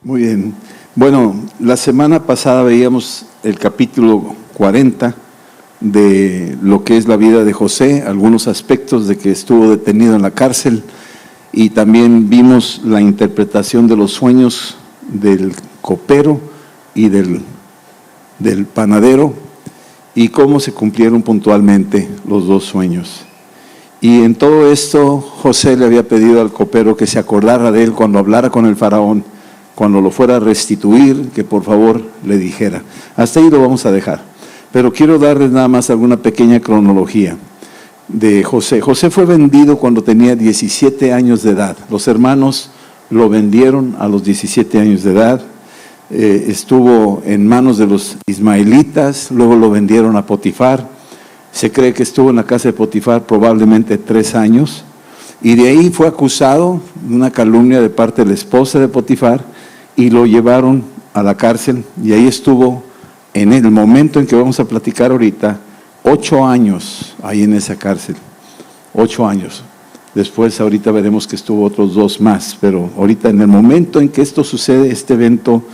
Muy bien. Bueno, la semana pasada veíamos el capítulo 40 de lo que es la vida de José, algunos aspectos de que estuvo detenido en la cárcel, y también vimos la interpretación de los sueños del copero y del panadero y cómo se cumplieron puntualmente los dos sueños. Y en todo esto José le había pedido al copero que se acordara de él cuando hablara con el faraón, cuando lo fuera a restituir, que por favor le dijera. Hasta ahí lo vamos a dejar. Pero quiero darles nada más alguna pequeña cronología de José. José fue vendido cuando tenía 17 años de edad. Los hermanos lo vendieron a los 17 años de edad. Estuvo en manos de los ismaelitas, luego lo vendieron a Potifar. Se cree que estuvo en la casa de Potifar probablemente 3 años. Y de ahí fue acusado de una calumnia de parte de la esposa de Potifar y lo llevaron a la cárcel, y ahí estuvo en el momento en que vamos a platicar ahorita, 8 años ahí en esa cárcel, 8 años. Después ahorita veremos que estuvo otros 2 más, pero ahorita en el momento en que esto sucede, este evento,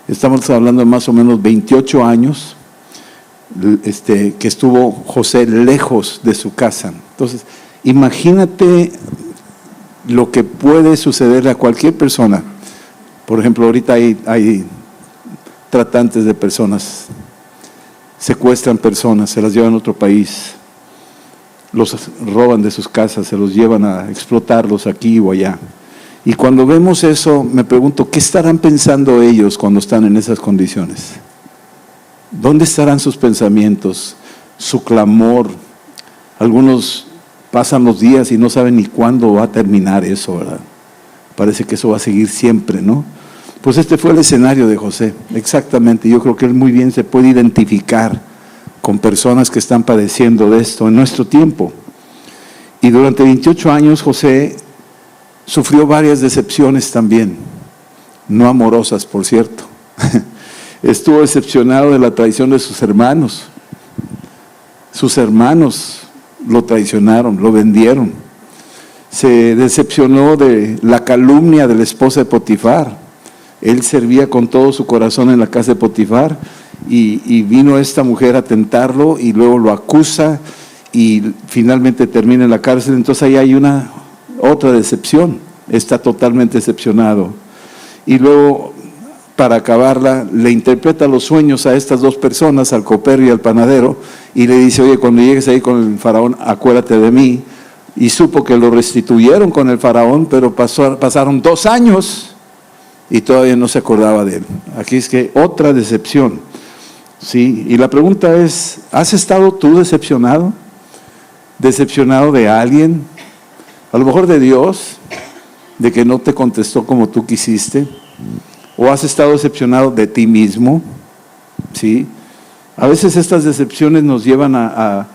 estamos hablando de más o menos 28 años, que estuvo José lejos de su casa. Entonces, imagínate lo que puede suceder a cualquier persona. Por ejemplo, ahorita hay tratantes de personas, secuestran personas, se las llevan a otro país, los roban de sus casas, se los llevan a explotarlos aquí o allá. Y cuando vemos eso, me pregunto, ¿qué estarán pensando ellos cuando están en esas condiciones? ¿Dónde estarán sus pensamientos, su clamor? Algunos pasan los días y no saben ni cuándo va a terminar eso, ¿verdad? Parece que eso va a seguir siempre, ¿no? Pues este fue el escenario de José, exactamente. Yo creo que él muy bien se puede identificar con personas que están padeciendo de esto en nuestro tiempo. Y durante 28 años José sufrió varias decepciones también, no amorosas, por cierto. Estuvo decepcionado de la traición de sus hermanos. Sus hermanos lo traicionaron, lo vendieron. Se decepcionó de la calumnia de la esposa de Potifar. Él servía con todo su corazón en la casa de Potifar y vino esta mujer a tentarlo y luego lo acusa y finalmente termina en la cárcel. Entonces ahí hay otra decepción, está totalmente decepcionado. Y luego, para acabarla, le interpreta los sueños a estas 2 personas, al copero y al panadero, y le dice: oye, cuando llegues ahí con el faraón, acuérdate de mí. Y supo que lo restituyeron con el faraón, pero pasaron 2 años y todavía no se acordaba de él. Aquí es que otra decepción, ¿sí? Y la pregunta es, ¿has estado tú decepcionado? ¿Decepcionado de alguien? A lo mejor de Dios, de que no te contestó como tú quisiste. ¿O has estado decepcionado de ti mismo? ¿Sí? A veces estas decepciones nos llevan a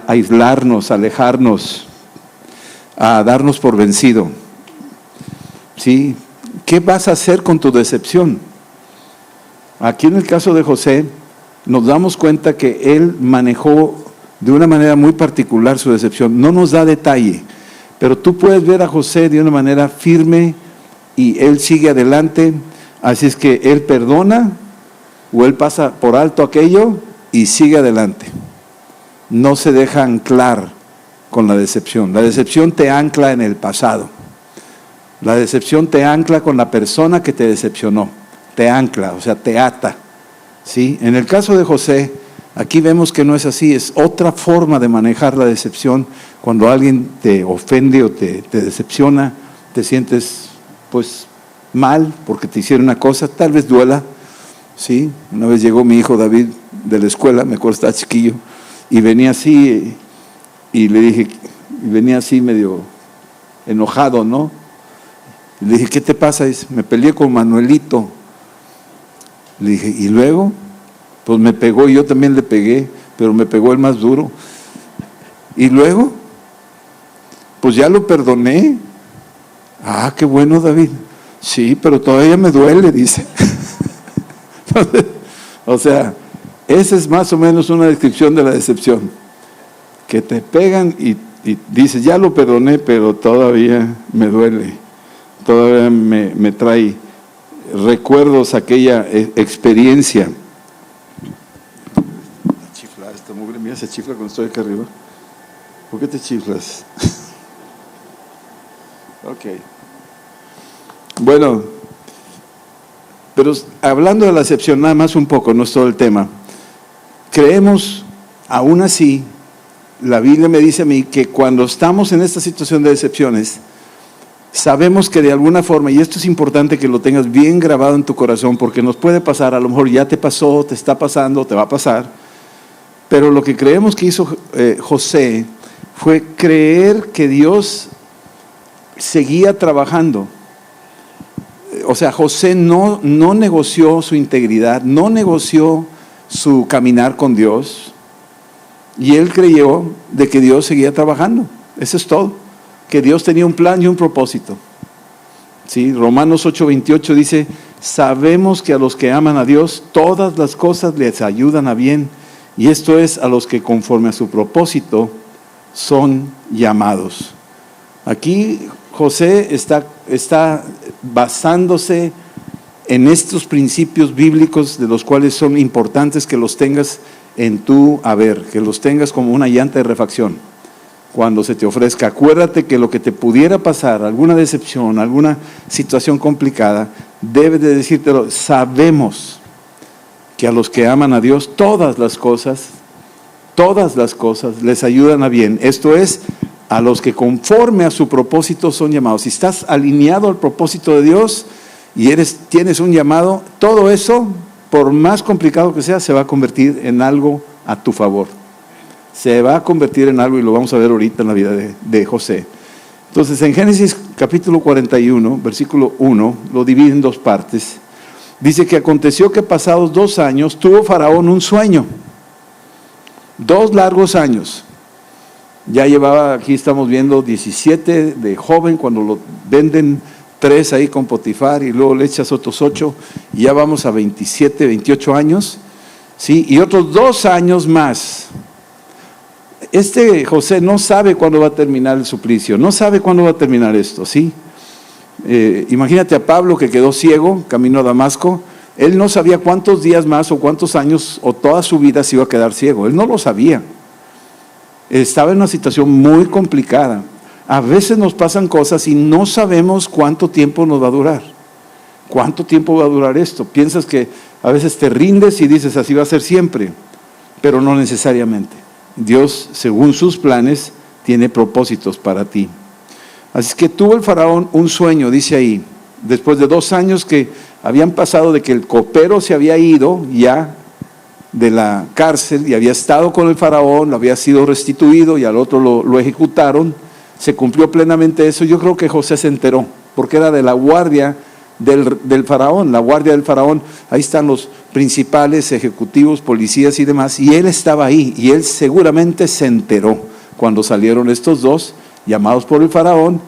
aislarnos, a alejarnos, a darnos por vencido. ¿Sí? ¿Qué vas a hacer con tu decepción? Aquí en el caso de José, nos damos cuenta que él manejó de una manera muy particular su decepción. No nos da detalle, pero tú puedes ver a José de una manera firme y él sigue adelante. Así es que él perdona o él pasa por alto aquello y sigue adelante. No se deja anclar con la decepción. La decepción te ancla en el pasado. La decepción te ancla con la persona que te decepcionó. Te ancla, o sea, te ata. ¿Sí? En el caso de José, aquí vemos que no es así. Es otra forma de manejar la decepción. Cuando alguien te ofende o te decepciona, te sientes pues mal porque te hicieron una cosa, tal vez duela. ¿Sí? Una vez llegó mi hijo David de la escuela, me acuerdo, estaba chiquillo, y venía así, y le dije, y venía así medio enojado, ¿no? Y le dije, ¿qué te pasa? Dice, me peleé con Manuelito. Le dije, ¿y luego? Pues me pegó y yo también le pegué, pero me pegó el más duro. ¿Y luego? Pues ya lo perdoné. Ah, qué bueno, David. Sí, pero todavía me duele, dice. O sea, esa es más o menos una descripción de la decepción. Que te pegan y dices, ya lo perdoné, pero todavía me duele. Todavía me trae recuerdos, aquella experiencia. Chifla, esta mugre mía se chifla cuando estoy acá arriba. ¿Por qué te chiflas? Ok. Bueno, pero hablando de la excepción, nada más un poco, no es todo el tema. Creemos, aún así, la Biblia me dice a mí que cuando estamos en esta situación de excepciones, sabemos que de alguna forma, y esto es importante que lo tengas bien grabado en tu corazón, porque nos puede pasar, a lo mejor ya te pasó, te está pasando, te va a pasar, pero lo que creemos que hizo José fue creer que Dios seguía trabajando. O sea, José no negoció su integridad, no negoció su caminar con Dios, y él creyó de que Dios seguía trabajando. Eso es todo, que Dios tenía un plan y un propósito. ¿Sí? Romanos 8:28 dice, sabemos que a los que aman a Dios, todas las cosas les ayudan a bien, y esto es a los que conforme a su propósito son llamados. Aquí José está basándose en estos principios bíblicos, de los cuales son importantes que los tengas en tu haber, que los tengas como una llanta de refacción cuando se te ofrezca. Acuérdate que lo que te pudiera pasar, alguna decepción, alguna situación complicada, debes de decírtelo. Sabemos que a los que aman a Dios, todas las cosas les ayudan a bien. Esto es, a los que conforme a su propósito son llamados. Si estás alineado al propósito de Dios y tienes un llamado, todo eso, por más complicado que sea, se va a convertir en algo a tu favor. Se va a convertir en algo, y lo vamos a ver ahorita en la vida de José. Entonces, en Génesis capítulo 41, versículo 1, lo divide en dos partes. Dice que aconteció que pasados 2 años, tuvo Faraón un sueño. 2 largos años. Ya llevaba, aquí estamos viendo, 17 de joven, cuando lo venden 3 ahí con Potifar, y luego le echas otros 8, y ya vamos a 27, 28 años, ¿sí? Y otros 2 años más. José no sabe cuándo va a terminar el suplicio, no sabe cuándo va a terminar esto, ¿sí? Imagínate a Pablo, que quedó ciego, camino a Damasco. Él no sabía cuántos días más, o cuántos años, o toda su vida se iba a quedar ciego. Él no lo sabía. Estaba en una situación muy complicada. A veces nos pasan cosas y no sabemos cuánto tiempo nos va a durar. ¿Cuánto tiempo va a durar esto? Piensas que a veces te rindes y dices, así va a ser siempre, pero no necesariamente. Dios, según sus planes, tiene propósitos para ti. Así que tuvo el faraón un sueño, dice ahí, después de 2 años que habían pasado de que el copero se había ido ya de la cárcel y había estado con el faraón, había sido restituido, y al otro lo ejecutaron. Se cumplió plenamente eso. Yo creo que José se enteró, porque era de la guardia del faraón, la guardia del faraón. Ahí están los principales ejecutivos, policías y demás, y él estaba ahí, y él seguramente se enteró cuando salieron estos 2 llamados por el faraón,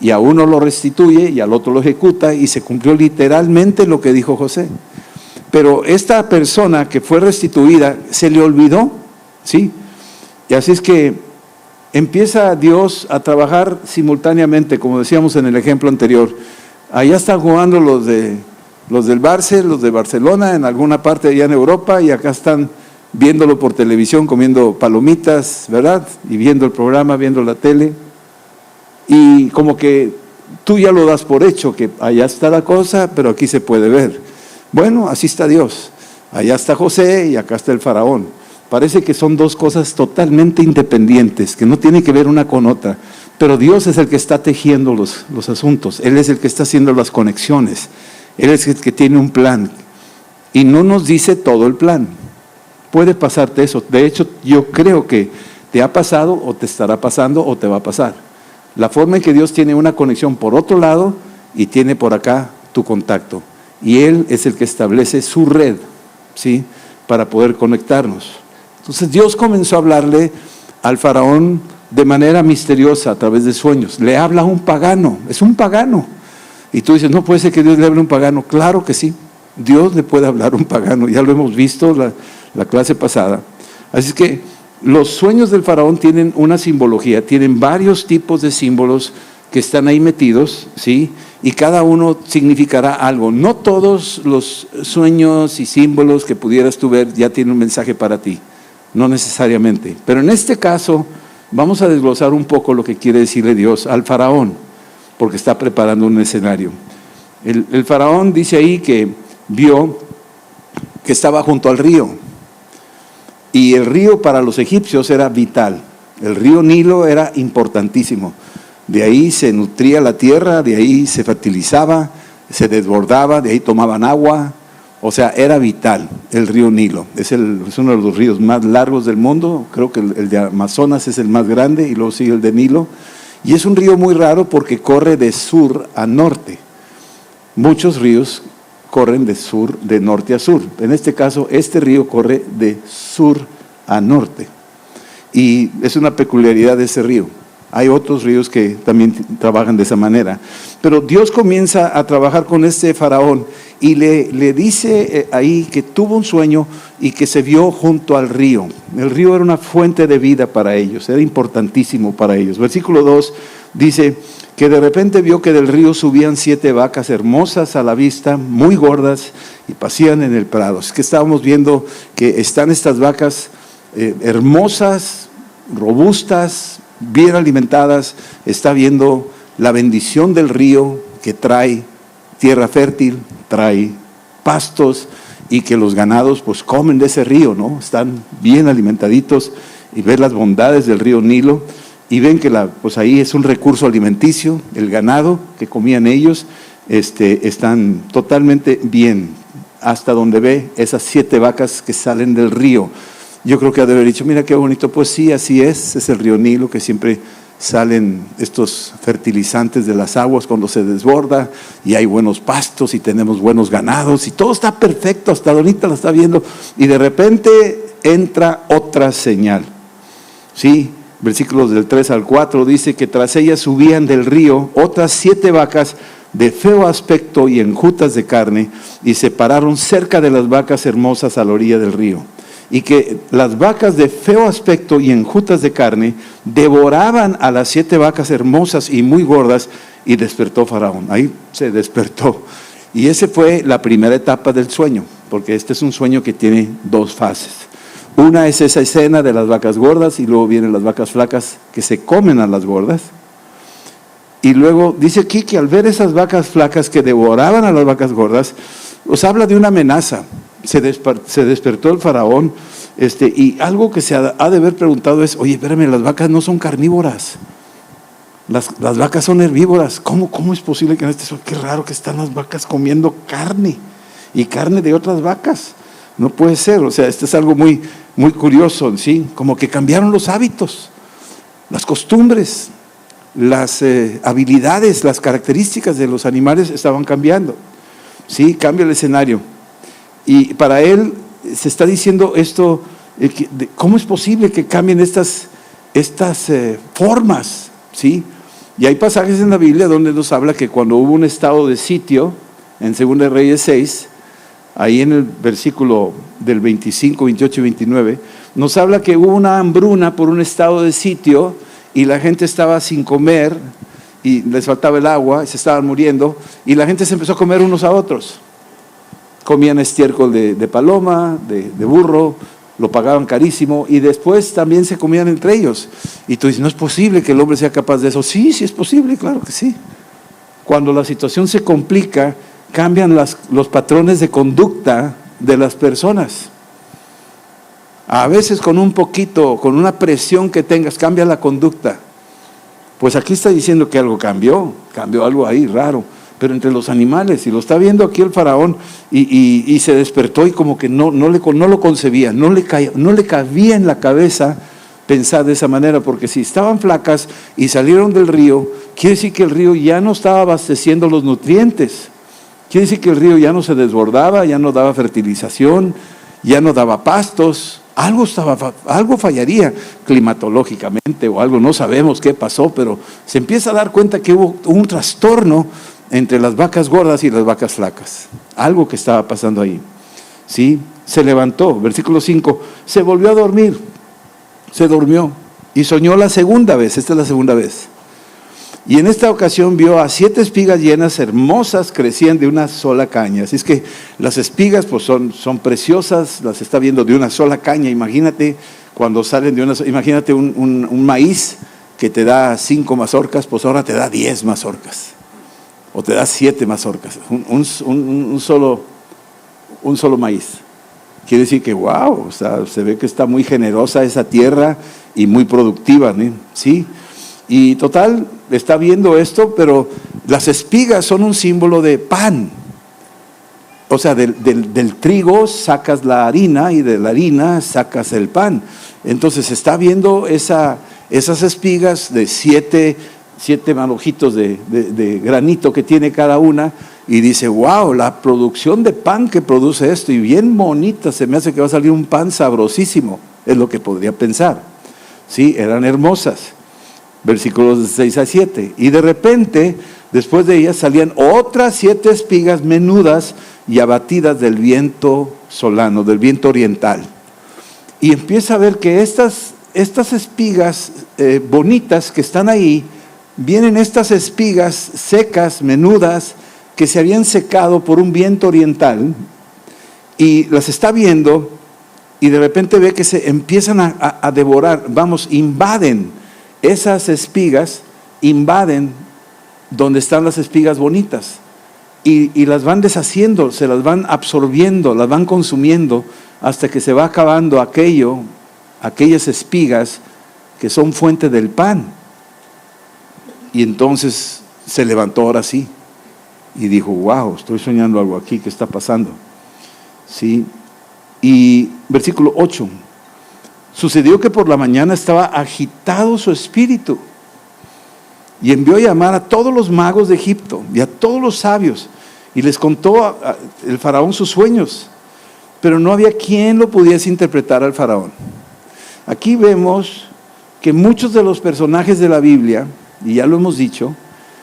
y a uno lo restituye y al otro lo ejecuta, y se cumplió literalmente lo que dijo José. Pero esta persona que fue restituida se le olvidó, ¿sí? Y así es que empieza Dios a trabajar simultáneamente, como decíamos en el ejemplo anterior. Allá están jugando los del Barça, los de Barcelona, en alguna parte allá en Europa, y acá están viéndolo por televisión, comiendo palomitas, ¿verdad? Y viendo el programa, viendo la tele. Y como que tú ya lo das por hecho, que allá está la cosa, pero aquí se puede ver. Bueno, así está Dios. Allá está José y acá está el faraón. Parece que son 2 cosas totalmente independientes, que no tienen que ver una con otra. Pero Dios es el que está tejiendo los asuntos. Él es el que está haciendo las conexiones. Él es el que tiene un plan. Y no nos dice todo el plan. Puede pasarte eso. De hecho, yo creo que te ha pasado, o te estará pasando, o te va a pasar. La forma en que Dios tiene una conexión por otro lado y tiene por acá tu contacto. Y Él es el que establece su red, ¿sí? Para poder conectarnos. Entonces Dios comenzó a hablarle al faraón de manera misteriosa a través de sueños. Le habla a un pagano, es un pagano. Y tú dices, no puede ser que Dios le hable a un pagano. Claro que sí, Dios le puede hablar a un pagano. Ya lo hemos visto la clase pasada. Así que los sueños del faraón tienen una simbología, tienen varios tipos de símbolos que están ahí metidos, ¿sí? Y cada uno significará algo. No todos los sueños y símbolos que pudieras tú ver ya tienen un mensaje para ti, no necesariamente. Pero en este caso vamos a desglosar un poco lo que quiere decirle Dios al faraón, porque está preparando un escenario. El faraón dice ahí que vio que estaba junto al río, y el río para los egipcios era vital. El río Nilo era importantísimo. De ahí se nutría la tierra, de ahí se fertilizaba, se desbordaba, de ahí tomaban agua. O sea, era vital el río Nilo. Es uno de los ríos más largos del mundo. Creo que el de Amazonas es el más grande y luego sigue el de Nilo. Y es un río muy raro porque corre de sur a norte. Muchos ríos corren de norte a sur. En este caso, este río corre de sur a norte. Y es una peculiaridad de ese río. Hay otros ríos que también trabajan de esa manera. Pero Dios comienza a trabajar con este faraón y le dice ahí que tuvo un sueño y que se vio junto al río. El río era una fuente de vida para ellos, era importantísimo para ellos. Versículo 2 dice que de repente vio que del río subían 7 vacas hermosas a la vista, muy gordas, y pasían en el prado. Es que estábamos viendo que están estas vacas hermosas, robustas, bien alimentadas. Está viendo la bendición del río que trae tierra fértil, trae pastos, y que los ganados pues comen de ese río, ¿no? Están bien alimentaditos, y ver las bondades del río Nilo, y ven que pues ahí es un recurso alimenticio. El ganado que comían ellos están totalmente bien, hasta donde ve esas 7 vacas que salen del río. Yo creo que ha de haber dicho, mira qué bonito. Pues sí, así es el río Nilo, que siempre salen estos fertilizantes de las aguas cuando se desborda, y hay buenos pastos y tenemos buenos ganados y todo está perfecto, hasta ahorita lo está viendo. Y de repente entra otra señal, ¿sí? Versículos del 3 al 4 dice que tras ellas subían del río otras 7 vacas de feo aspecto y enjutas de carne, y se pararon cerca de las vacas hermosas a la orilla del río. Y que las vacas de feo aspecto y enjutas de carne devoraban a las 7 vacas hermosas y muy gordas, y despertó Faraón. Ahí se despertó. Y esa fue la primera etapa del sueño, porque este es un sueño que tiene 2 fases. Una es esa escena de las vacas gordas, y luego vienen las vacas flacas que se comen a las gordas. Y luego dice aquí que al ver esas vacas flacas que devoraban a las vacas gordas, os habla de una amenaza. Se despertó el faraón, y algo que se ha de haber preguntado es, oye, espérame, las vacas no son carnívoras, las vacas son herbívoras. ¿Cómo es posible que en qué raro que están las vacas comiendo carne, y carne de otras vacas? No puede ser. O sea, esto es algo muy, muy curioso, ¿sí? Como que cambiaron los hábitos, las costumbres, las habilidades, las características de los animales estaban cambiando, ¿sí? Cambia el escenario. Y para él se está diciendo esto, ¿cómo es posible que cambien estas formas? ¿Sí? Y hay pasajes en la Biblia donde nos habla que cuando hubo un estado de sitio, en 2 Reyes 6, ahí en el versículo del 25, 28 y 29, nos habla que hubo una hambruna por un estado de sitio, y la gente estaba sin comer, y les faltaba el agua, y se estaban muriendo, y la gente se empezó a comer unos a otros. Comían estiércol de paloma, de burro, lo pagaban carísimo, y después también se comían entre ellos. Y tú dices, ¿no es posible que el hombre sea capaz de eso? Sí, sí es posible, claro que sí. Cuando la situación se complica, cambian los patrones de conducta de las personas. A veces con un poquito, con una presión que tengas, cambia la conducta. Pues aquí está diciendo que algo cambió algo ahí raro. Pero entre los animales, y lo está viendo aquí el faraón, y se despertó, y como que no lo concebía, no le cabía en la cabeza pensar de esa manera, porque si estaban flacas y salieron del río, quiere decir que el río ya no estaba abasteciendo los nutrientes, quiere decir que el río ya no se desbordaba, ya no daba fertilización, ya no daba pastos. Algo fallaría climatológicamente o algo, no sabemos qué pasó, pero se empieza a dar cuenta que hubo un trastorno entre las vacas gordas y las vacas flacas. Algo que estaba pasando ahí, ¿sí? Se levantó, versículo 5, se volvió a dormir, se durmió y soñó la segunda vez. Esta es la segunda vez. Y en esta ocasión vio a 7 espigas llenas, hermosas, crecían de una sola caña. Así es que las espigas pues son preciosas, las está viendo de una sola caña. Imagínate cuando salen de imagínate un maíz que te da 5 mazorcas, pues ahora te da 10 mazorcas. O te da 7 mazorcas, un solo maíz. Quiere decir que wow, o sea, se ve que está muy generosa esa tierra y muy productiva, ¿no? Sí. Y total, está viendo esto, pero las espigas son un símbolo de pan. O sea, del trigo sacas la harina y de la harina sacas el pan. Entonces está viendo esas espigas de 7 manojitos de granito que tiene cada una y dice, wow, la producción de pan que produce esto, y bien bonita, se me hace que va a salir un pan sabrosísimo, es lo que podría pensar. Sí, eran hermosas. Versículos 6 a 7. Y de repente, después de ellas salían otras 7 espigas menudas y abatidas del viento solano, del viento oriental. Y empieza a ver que estas espigas bonitas que están ahí, vienen estas espigas secas, menudas, que se habían secado por un viento oriental, y las está viendo, y de repente ve que se empiezan a devorar, invaden esas espigas, invaden donde están las espigas bonitas, y las van deshaciendo, se las van absorbiendo, las van consumiendo, hasta que se va acabando aquellas espigas que son fuente del pan. Y entonces se levantó ahora sí y dijo, wow, estoy soñando algo aquí, ¿qué está pasando? ¿Sí? Y versículo 8, sucedió que por la mañana estaba agitado su espíritu y envió a llamar a todos los magos de Egipto y a todos los sabios, y les contó el faraón sus sueños, pero no había quien lo pudiese interpretar al faraón. Aquí vemos que muchos de los personajes de la Biblia, y ya lo hemos dicho,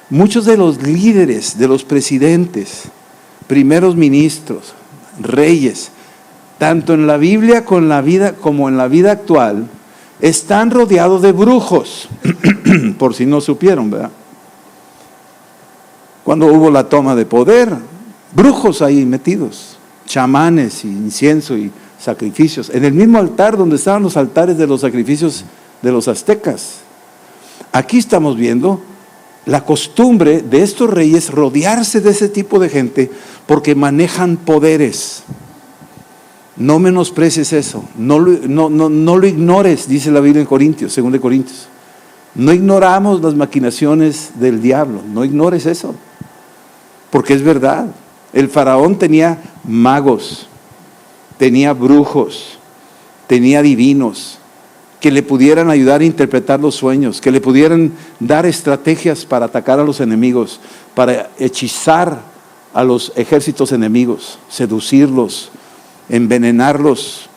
muchos de los líderes, de los presidentes, primeros ministros, reyes, tanto en la Biblia como en la vida actual, están rodeados de brujos, por si no supieron, ¿verdad? Cuando hubo la toma de poder, brujos ahí metidos, chamanes y incienso y sacrificios, en el mismo altar donde estaban los altares de los sacrificios de los aztecas. Aquí estamos viendo la costumbre de estos reyes rodearse de ese tipo de gente porque manejan poderes. No menosprecies eso, no lo ignores, dice la Biblia en Corintios, 2 Corintios. No ignoramos las maquinaciones del diablo, no ignores eso, porque es verdad. El faraón tenía magos, tenía brujos, tenía divinos, que le pudieran ayudar a interpretar los sueños, que le pudieran dar estrategias para atacar a los enemigos, para hechizar a los ejércitos enemigos, seducirlos, envenenarlos,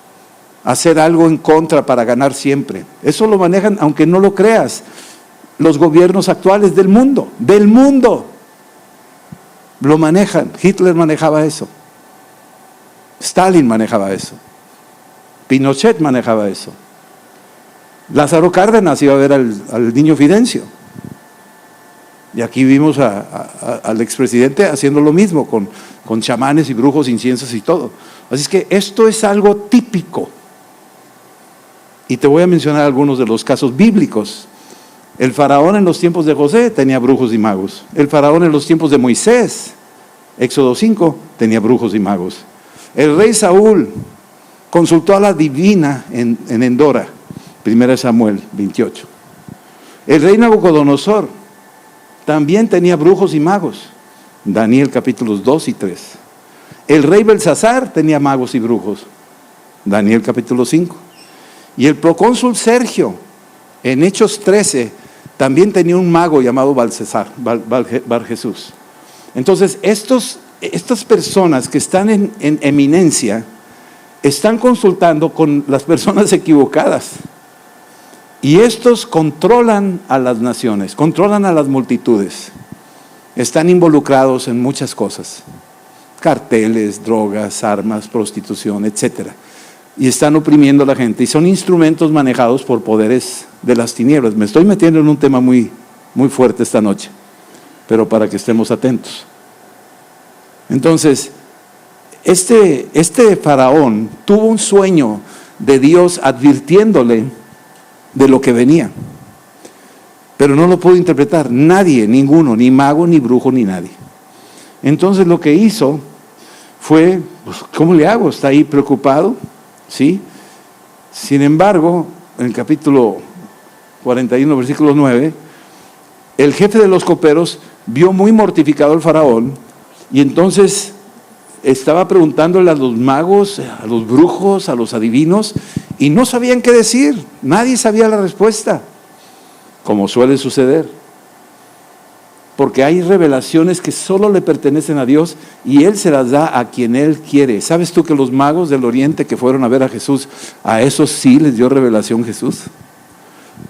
hacer algo en contra para ganar siempre. Eso lo manejan, aunque no lo creas, los gobiernos actuales del mundo lo manejan. Hitler manejaba eso, Stalin manejaba eso, Pinochet manejaba eso, Lázaro Cárdenas iba a ver al niño Fidencio, y aquí vimos al expresidente haciendo lo mismo con chamanes y brujos, inciensos y todo. Así es que esto es algo típico, y te voy a mencionar algunos de los casos bíblicos. El faraón en los tiempos de José tenía brujos y magos. El faraón en los tiempos de Moisés, Éxodo 5, tenía brujos y magos. El rey Saúl consultó a la divina en Endora, 1 Samuel 28. El rey Nabucodonosor también tenía brujos y magos, Daniel capítulos 2 y 3. El rey Belsasar tenía magos y brujos, Daniel capítulo 5. Y el procónsul Sergio, en Hechos 13, también tenía un mago llamado Bar Jesús. Entonces, estas personas que están en eminencia, están consultando con las personas equivocadas. Y estos controlan a las naciones, controlan a las multitudes. Están involucrados en muchas cosas. Carteles, drogas, armas, prostitución, etcétera. Y están oprimiendo a la gente. Y son instrumentos manejados por poderes de las tinieblas. Me estoy metiendo en un tema muy muy fuerte esta noche, pero para que estemos atentos. Entonces, este faraón tuvo un sueño de Dios advirtiéndole de lo que venía, pero no lo pudo interpretar nadie, ninguno, ni mago, ni brujo, ni nadie. Entonces lo que hizo fue, pues, ¿cómo le hago? Está ahí preocupado, ¿sí? Sin embargo, en el capítulo 41, versículo 9, el jefe de los coperos vio muy mortificado al faraón, y entonces estaba preguntándole a los magos, a los brujos, a los adivinos, y no sabían qué decir. Nadie sabía la respuesta, como suele suceder, porque hay revelaciones que solo le pertenecen a Dios y Él se las da a quien Él quiere. ¿Sabes tú que los magos del oriente que fueron a ver a Jesús, a esos sí les dio revelación Jesús?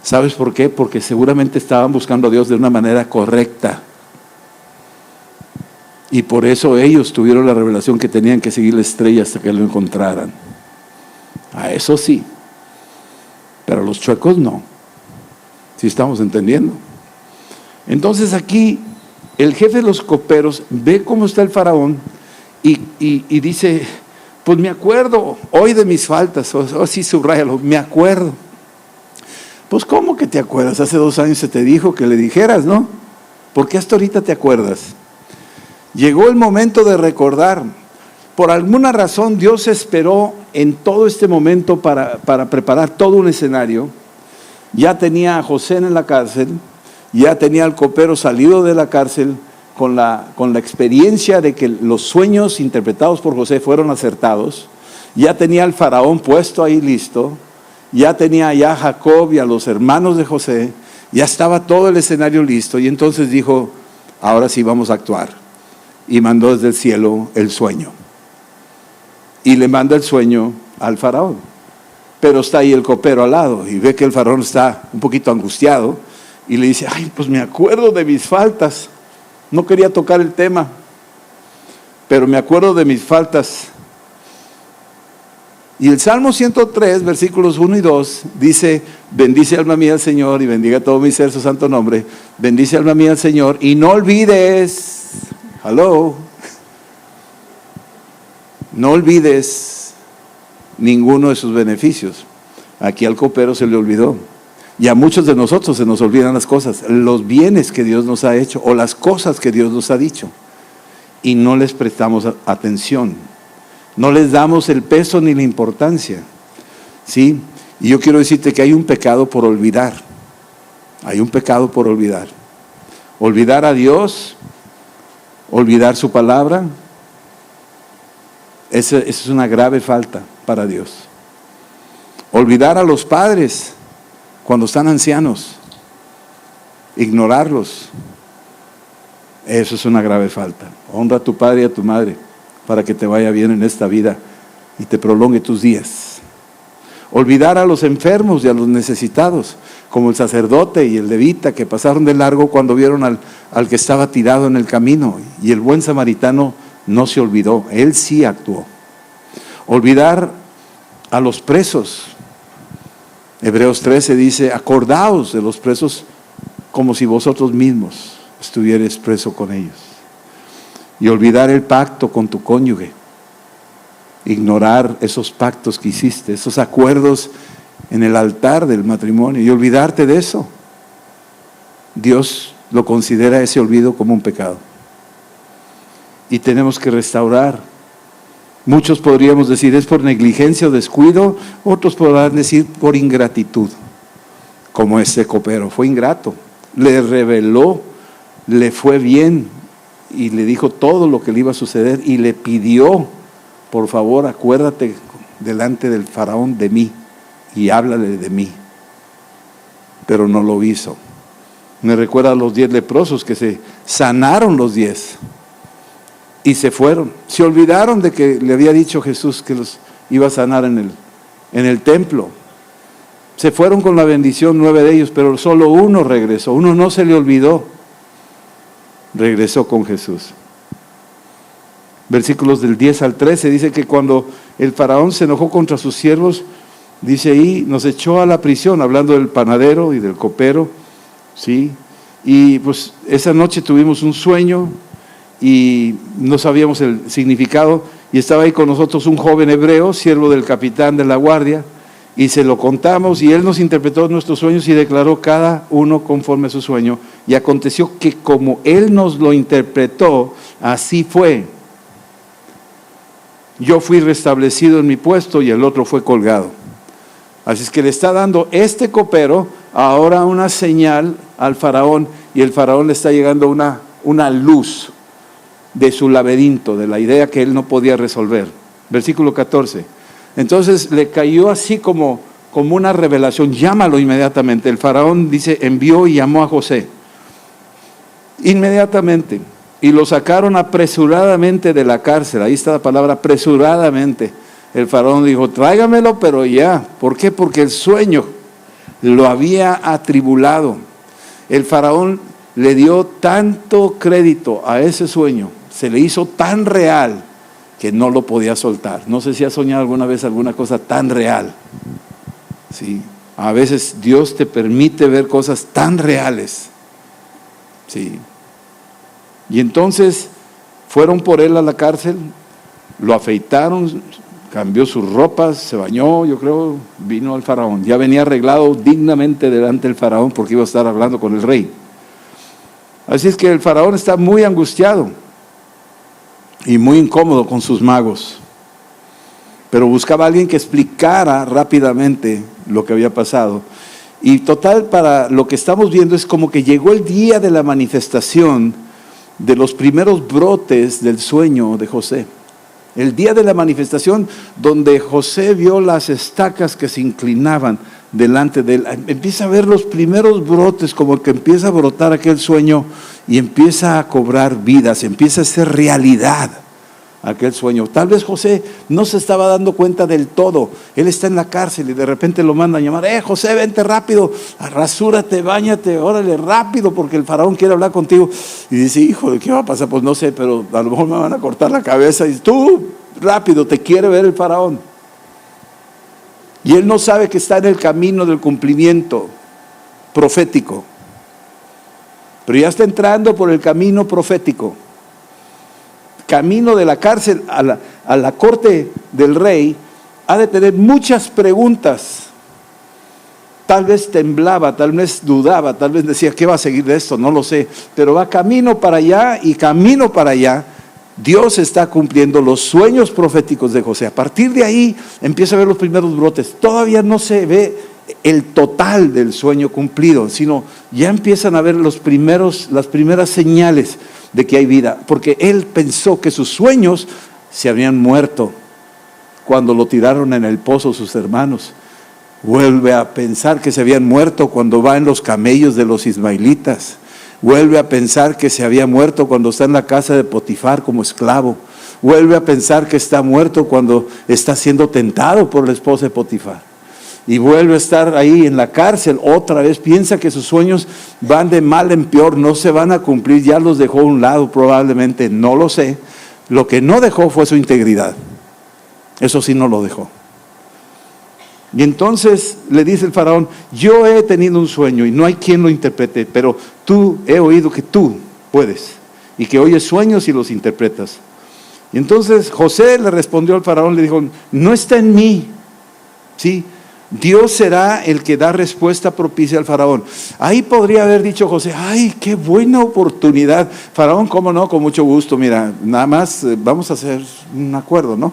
¿Sabes por qué? Porque seguramente estaban buscando a Dios de una manera correcta. Y por eso ellos tuvieron la revelación que tenían que seguir la estrella hasta que lo encontraran. A eso sí. Pero a los chuecos no. ¿Sí estamos entendiendo? Entonces aquí el jefe de los coperos ve cómo está el faraón y dice, pues me acuerdo hoy de mis faltas, o sí, subráyalo, me acuerdo. Pues ¿cómo que te acuerdas? Hace 2 años se te dijo que le dijeras, ¿no? ¿Por qué hasta ahorita te acuerdas? Llegó el momento de recordar. Por alguna razón Dios esperó en todo este momento para preparar todo un escenario. Ya tenía a José en la cárcel, ya tenía al copero salido de la cárcel con la experiencia de que los sueños interpretados por José fueron acertados, ya tenía al faraón puesto ahí listo, ya tenía ya a Jacob y a los hermanos de José, ya estaba todo el escenario listo, y entonces dijo, ahora sí vamos a actuar, y mandó desde el cielo el sueño, y le manda el sueño al faraón, pero está ahí el copero al lado, y ve que el faraón está un poquito angustiado, y le dice, ay, pues me acuerdo de mis faltas, no quería tocar el tema, pero me acuerdo de mis faltas. Y el Salmo 103, versículos 1 y 2, dice, bendice alma mía al Señor, y bendiga todo mi ser su santo nombre, bendice alma mía al Señor, y no olvides, no olvides ninguno de sus beneficios. Aquí al copero se le olvidó. Y a muchos de nosotros se nos olvidan las cosas, los bienes que Dios nos ha hecho o las cosas que Dios nos ha dicho. Y no les prestamos atención, no les damos el peso ni la importancia. ¿Sí? Y yo quiero decirte que hay un pecado por olvidar. Hay un pecado por olvidar. Olvidar a Dios, olvidar su palabra, esa es una grave falta para Dios. Olvidar a los padres cuando están ancianos, ignorarlos, eso es una grave falta. Honra a tu padre y a tu madre para que te vaya bien en esta vida y te prolongue tus días. Olvidar a los enfermos y a los necesitados, como el sacerdote y el levita que pasaron de largo cuando vieron al que estaba tirado en el camino, y el buen samaritano no se olvidó, él sí actuó. Olvidar a los presos. Hebreos 13 dice, acordaos de los presos como si vosotros mismos estuvierais preso con ellos. Y olvidar el pacto con tu cónyuge, ignorar esos pactos que hiciste, esos acuerdos en el altar del matrimonio, y olvidarte de eso. Dios lo considera ese olvido como un pecado. Y tenemos que restaurar. Muchos podríamos decir es por negligencia o descuido, otros podrán decir por ingratitud, como este copero, fue ingrato, le reveló, le fue bien y le dijo todo lo que le iba a suceder y le pidió, por favor acuérdate delante del faraón de mí y háblale de mí, pero no lo hizo. Me recuerda a los 10 leprosos que se sanaron los 10 y se fueron, se olvidaron de que le había dicho Jesús que los iba a sanar en el templo. Se fueron con la bendición 9 de ellos, pero solo uno regresó, uno no se le olvidó, regresó con Jesús. Versículos del 10 al 13 dice que cuando el faraón se enojó contra sus siervos, dice ahí, nos echó a la prisión, hablando del panadero y del copero, ¿sí? Y pues esa noche tuvimos un sueño y no sabíamos el significado, y estaba ahí con nosotros un joven hebreo, siervo del capitán de la guardia, y se lo contamos y él nos interpretó nuestros sueños y declaró cada uno conforme a su sueño. Y aconteció que como él nos lo interpretó, así fue. Yo fui restablecido en mi puesto y el otro fue colgado. Así es que le está dando este copero ahora una señal al faraón, y el faraón le está llegando una luz de su laberinto, de la idea que él no podía resolver. Versículo 14. Entonces le cayó así como una revelación. Llámalo inmediatamente. El faraón dice, envió y llamó a José inmediatamente, y lo sacaron apresuradamente de la cárcel. Ahí está la palabra apresuradamente. El faraón dijo, tráigamelo, pero ya. ¿Por qué? Porque el sueño lo había atribulado. El faraón le dio tanto crédito a ese sueño, se le hizo tan real que no lo podía soltar. No sé si has soñado alguna vez alguna cosa tan real. Sí, a veces Dios te permite ver cosas tan reales. Sí. Y entonces fueron por él a la cárcel, lo afeitaron, cambió sus ropas, se bañó, yo creo, vino al faraón. Ya venía arreglado dignamente delante del faraón porque iba a estar hablando con el rey. Así es que el faraón está muy angustiado y muy incómodo con sus magos, pero buscaba a alguien que explicara rápidamente lo que había pasado. Y total, para lo que estamos viendo es como que llegó el día de la manifestación de los primeros brotes del sueño de José. El día de la manifestación donde José vio las estacas que se inclinaban delante de él. Empieza a ver los primeros brotes, como que empieza a brotar aquel sueño y empieza a cobrar vidas, empieza a ser realidad aquel sueño. Tal vez José no se estaba dando cuenta del todo. Él está en la cárcel y de repente lo mandan a llamar. José, vente rápido, rasúrate, báñate, órale rápido, porque el faraón quiere hablar contigo. Y dice, hijo, ¿qué va a pasar? Pues no sé, pero a lo mejor me van a cortar la cabeza. Y tú, rápido, te quiere ver el faraón. Y él no sabe que está en el camino del cumplimiento profético, pero ya está entrando por el camino profético. Camino de la cárcel a la corte del rey, ha de tener muchas preguntas. Tal vez temblaba, tal vez dudaba, tal vez decía, ¿qué va a seguir de esto? No lo sé, pero va camino para allá y camino para allá. Dios está cumpliendo los sueños proféticos de José. A partir de ahí empieza a ver los primeros brotes. Todavía no se ve el total del sueño cumplido, sino ya empiezan a ver las primeras señales de que hay vida, porque él pensó que sus sueños se habían muerto cuando lo tiraron en el pozo sus hermanos. Vuelve a pensar que se habían muerto cuando va en los camellos de los ismaelitas. Vuelve a pensar que se había muerto cuando está en la casa de Potifar como esclavo. Vuelve a pensar que está muerto cuando está siendo tentado por la esposa de Potifar. Y vuelve a estar ahí en la cárcel otra vez. Piensa que sus sueños van de mal en peor, no se van a cumplir. Ya los dejó a un lado probablemente, no lo sé. Lo que no dejó fue su integridad. Eso sí no lo dejó. Y entonces le dice el faraón, yo he tenido un sueño y no hay quien lo interprete, pero he oído que tú puedes y que oyes sueños y los interpretas. Y entonces José le respondió al faraón, le dijo, no está en mí, ¿sí? Dios será el que da respuesta propicia al faraón. Ahí podría haber dicho José, ay, qué buena oportunidad. Faraón, cómo no, con mucho gusto, mira, nada más vamos a hacer un acuerdo, ¿no?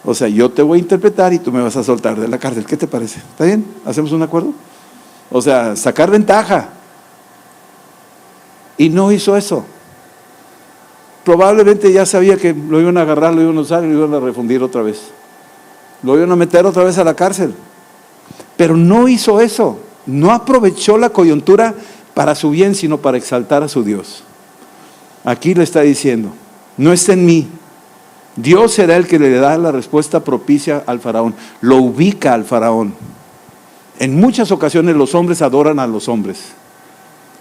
O sea, yo te voy a interpretar y tú me vas a soltar de la cárcel. ¿Qué te parece? ¿Está bien? ¿Hacemos un acuerdo? O sea, sacar ventaja. Y no hizo eso. Probablemente ya sabía que lo iban a agarrar, lo iban a usar y lo iban a refundir otra vez. Lo iban a meter otra vez a la cárcel. Pero no hizo eso. No aprovechó la coyuntura para su bien, sino para exaltar a su Dios. Aquí le está diciendo, no está en mí. Dios será el que le da la respuesta propicia al faraón. Lo ubica al faraón. En muchas ocasiones los hombres adoran a los hombres.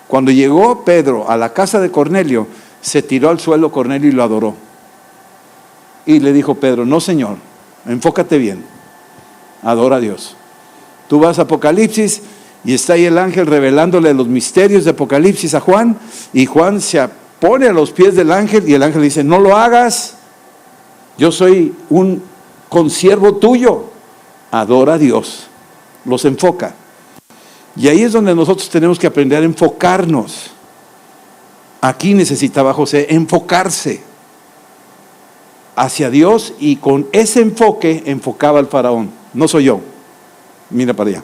Cuando llegó Pedro a la casa de Cornelio, se tiró al suelo Cornelio y lo adoró. Y le dijo Pedro, no Señor, enfócate bien, adora a Dios. Tú vas a Apocalipsis Y está ahí el ángel revelándole los misterios de Apocalipsis a Juan, y Juan se pone a los pies del ángel, y el ángel dice: no lo hagas, yo soy un consiervo tuyo, adora a Dios. Los enfoca. Y ahí es donde nosotros tenemos que aprender a enfocarnos. Aquí necesitaba José enfocarse hacia Dios, y con ese enfoque enfocaba al faraón. No soy yo, mira para allá,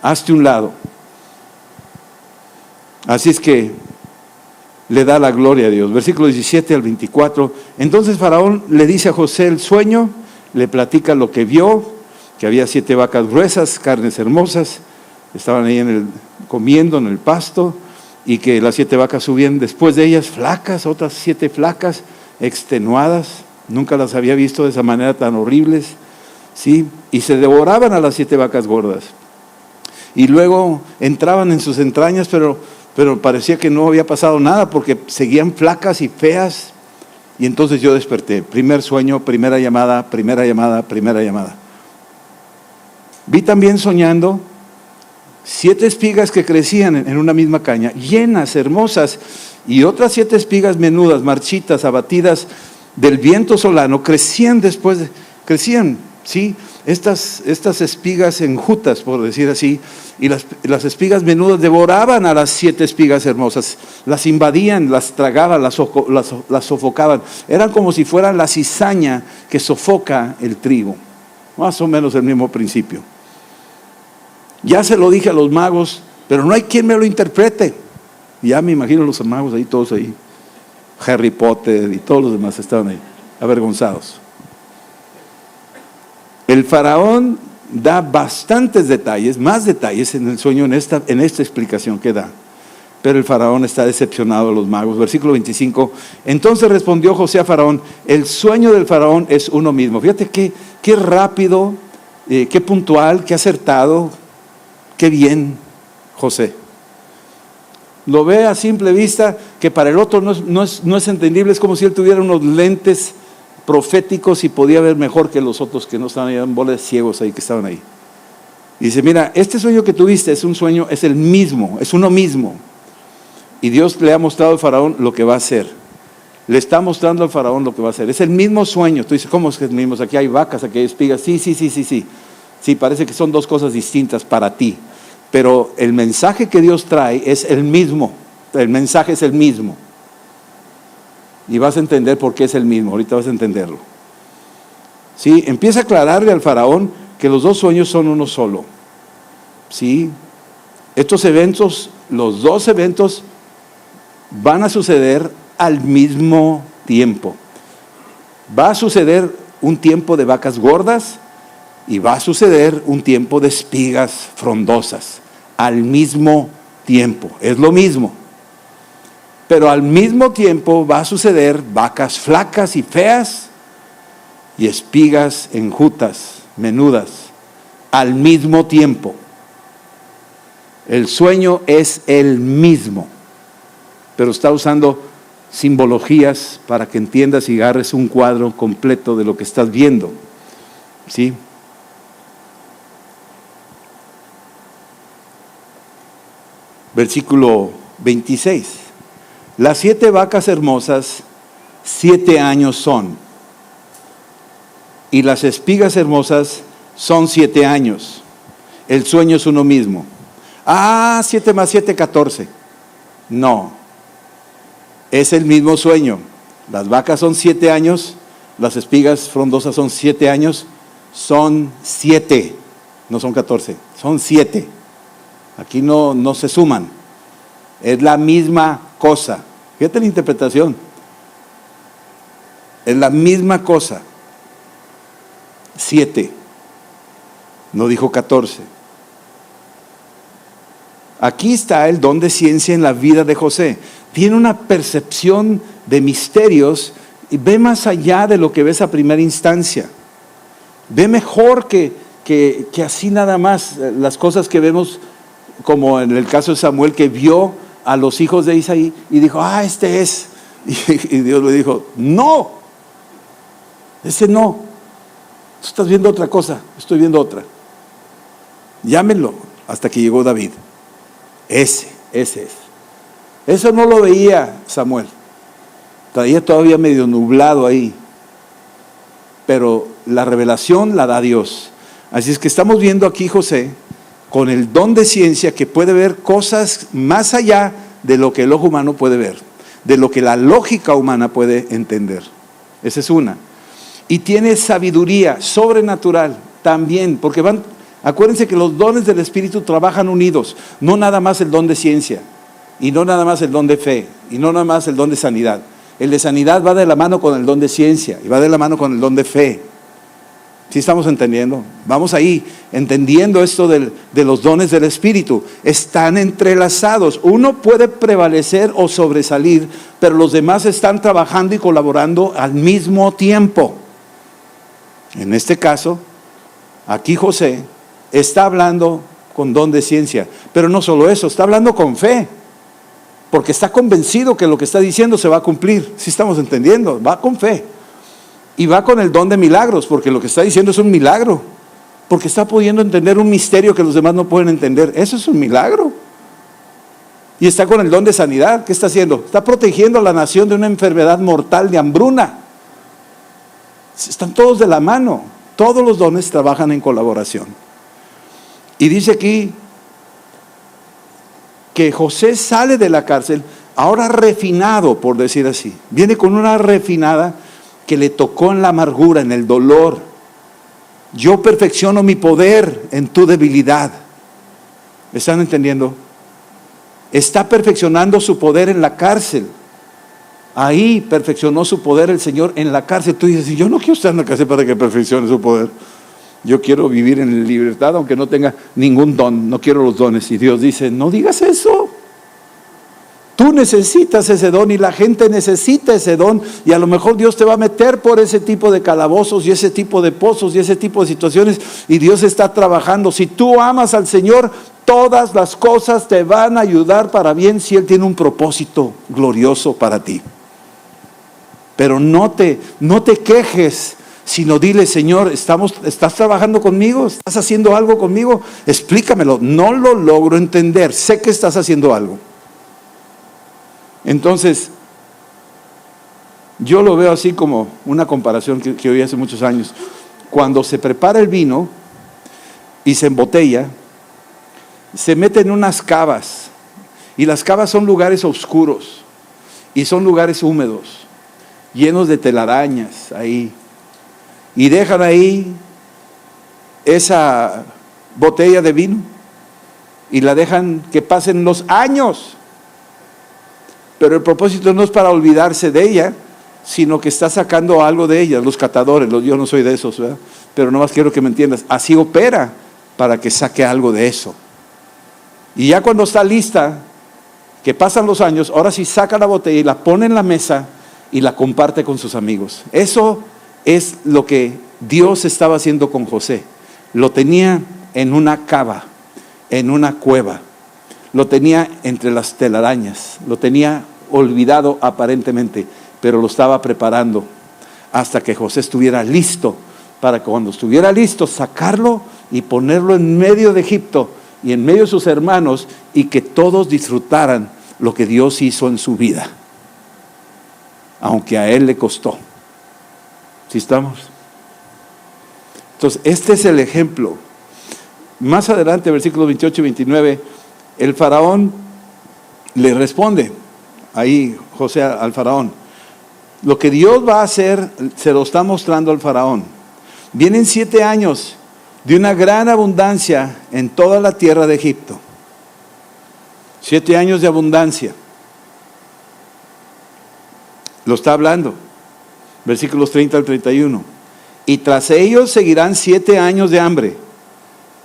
hazte un lado. Así es que le da la gloria a Dios. Versículo 17 al 24. Entonces Faraón le dice a José el sueño, le platica lo que vio, que había 7 vacas gruesas, carnes hermosas, estaban ahí comiendo en el pasto, y que las 7 vacas subían después de ellas flacas, otras 7 flacas, extenuadas, nunca las había visto de esa manera tan horribles, ¿sí? Y se devoraban a las 7 vacas gordas, y luego entraban en sus entrañas, pero parecía que no había pasado nada, porque seguían flacas y feas. Y entonces yo desperté, primer sueño, primera llamada, primera llamada, primera llamada. Vi también soñando 7 espigas que crecían en una misma caña, llenas, hermosas, y otras 7 espigas menudas, marchitas, abatidas del viento solano, crecían, ¿sí? Estas espigas enjutas, por decir así, y las espigas menudas devoraban a las 7 espigas hermosas, las invadían, las tragaban, las sofocaban. Eran como si fueran la cizaña que sofoca el trigo, más o menos el mismo principio. Ya se lo dije a los magos, pero no hay quien me lo interprete. Ya me imagino los magos ahí, todos ahí, Harry Potter y todos los demás estaban ahí, avergonzados. El faraón da bastantes detalles, más detalles en el sueño, en esta explicación que da. Pero el faraón está decepcionado de los magos. Versículo 25. Entonces respondió José a Faraón: el sueño del faraón es uno mismo. Fíjate qué rápido, qué puntual, qué acertado, qué bien José. Lo ve a simple vista, que para el otro no es entendible. Es como si él tuviera unos lentes proféticos y podía ver mejor que los otros que no estaban ahí, en bolas de ciegos ahí que estaban ahí. Y dice: mira, este sueño que tuviste es un sueño, es el mismo, es uno mismo. Y Dios le ha mostrado al faraón lo que va a hacer. Le está mostrando al faraón lo que va a hacer. Es el mismo sueño. Tú dices: ¿cómo es que es el mismo? Aquí hay vacas, aquí hay espigas. Sí. Sí, parece que son 2 cosas distintas para ti. Pero el mensaje que Dios trae es el mismo. El mensaje es el mismo. Y vas a entender por qué es el mismo. Ahorita vas a entenderlo. ¿Sí? Empieza a aclararle al faraón que los 2 sueños son uno solo. ¿Sí? Estos eventos, los 2 eventos, van a suceder al mismo tiempo. Va a suceder un tiempo de vacas gordas y va a suceder un tiempo de espigas frondosas. Al mismo tiempo. Es lo mismo. Pero al mismo tiempo va a suceder vacas flacas y feas y espigas enjutas, menudas, al mismo tiempo. El sueño es el mismo, pero está usando simbologías para que entiendas y agarres un cuadro completo de lo que estás viendo. ¿Sí? Versículo 26. Las 7 vacas hermosas 7 años son, y las espigas hermosas son 7 años. El sueño es uno mismo. 7 más 7, 14. No, es el mismo sueño. Las vacas son 7 años, las espigas frondosas son 7 años, son 7, no son 14, son 7. Aquí no se suman, es la misma cosa. Fíjate la interpretación, es la misma cosa. 7, no dijo 14. Aquí está el don de ciencia en la vida de José. Tiene una percepción de misterios y ve más allá de lo que ves a primera instancia. Ve mejor que así nada más las cosas que vemos, como en el caso de Samuel, que vio a los hijos de Isaí y dijo: este es. Y Dios le dijo: no, ese no. Tú estás viendo otra cosa, estoy viendo otra. Llámenlo. hasta que llegó David. Ese es. Eso no lo veía Samuel. Traía todavía medio nublado ahí. Pero la revelación la da Dios. Así es que estamos viendo aquí José con el don de ciencia que puede ver cosas más allá de lo que el ojo humano puede ver, de lo que la lógica humana puede entender. Esa es una. Y tiene sabiduría sobrenatural también, porque acuérdense que los dones del Espíritu trabajan unidos, no nada más el don de ciencia, y no nada más el don de fe, y no nada más el don de sanidad. El de sanidad va de la mano con el don de ciencia, y va de la mano con el don de fe. ¿Sí estamos entendiendo? Vamos ahí, entendiendo esto de los dones del Espíritu. Están entrelazados. Uno puede prevalecer o sobresalir, pero los demás están trabajando y colaborando al mismo tiempo. En este caso, aquí José está hablando con don de ciencia, pero no solo eso, está hablando con fe, porque está convencido que lo que está diciendo se va a cumplir. ¿Sí estamos entendiendo? Va con fe. Y va con el don de milagros, porque lo que está diciendo es un milagro, porque está pudiendo entender un misterio que los demás no pueden entender. Eso es un milagro. Y está con el don de sanidad. ¿Qué está haciendo? Está protegiendo a la nación de una enfermedad mortal de hambruna. Están todos de la mano. Todos los dones trabajan en colaboración. Y dice aquí que José sale de la cárcel, ahora refinado, por decir así. Viene con una refinada que le tocó en la amargura, en el dolor. Yo perfecciono mi poder en tu debilidad. ¿Están entendiendo? Está perfeccionando su poder en la cárcel. Ahí perfeccionó su poder el Señor en la cárcel. Tú dices, yo no quiero estar en la cárcel para que perfeccione su poder. Yo quiero vivir en libertad aunque no tenga ningún don. No quiero los dones. Y Dios dice, no digas eso. Tú necesitas ese don y la gente necesita ese don, y a lo mejor Dios te va a meter por ese tipo de calabozos y ese tipo de pozos y ese tipo de situaciones, y Dios está trabajando. Si tú amas al Señor, todas las cosas te van a ayudar para bien si Él tiene un propósito glorioso para ti. Pero no te quejes, sino dile, Señor, ¿estás trabajando conmigo? ¿Estás haciendo algo conmigo? Explícamelo. No lo logro entender, sé que estás haciendo algo. Entonces, yo lo veo así como una comparación que oí hace muchos años. Cuando se prepara el vino y se embotella, se mete en unas cavas, y las cavas son lugares oscuros y son lugares húmedos, llenos de telarañas ahí, y dejan ahí esa botella de vino y la dejan que pasen los años. Pero el propósito no es para olvidarse de ella, sino que está sacando algo de ella. Los catadores, yo no soy de esos, ¿verdad? Pero nomás quiero que me entiendas, así opera para que saque algo de eso. Y ya cuando está lista, que pasan los años, ahora sí saca la botella y la pone en la mesa y la comparte con sus amigos. Eso es lo que Dios estaba haciendo con José. Lo tenía en una cava, en una cueva. Lo tenía entre las telarañas, lo tenía olvidado aparentemente, pero lo estaba preparando hasta que José estuviera listo, para que cuando estuviera listo sacarlo y ponerlo en medio de Egipto y en medio de sus hermanos, y que todos disfrutaran lo que Dios hizo en su vida, aunque a él le costó. ¿Sí estamos? Entonces, este es el ejemplo. Más adelante, versículos 28 y 29, el faraón le responde, ahí José al faraón, lo que Dios va a hacer se lo está mostrando al faraón. Vienen 7 años de una gran abundancia en toda la tierra de Egipto. 7 años de abundancia. Lo está hablando, versículos 30 al 31. Y tras ellos seguirán 7 años de hambre.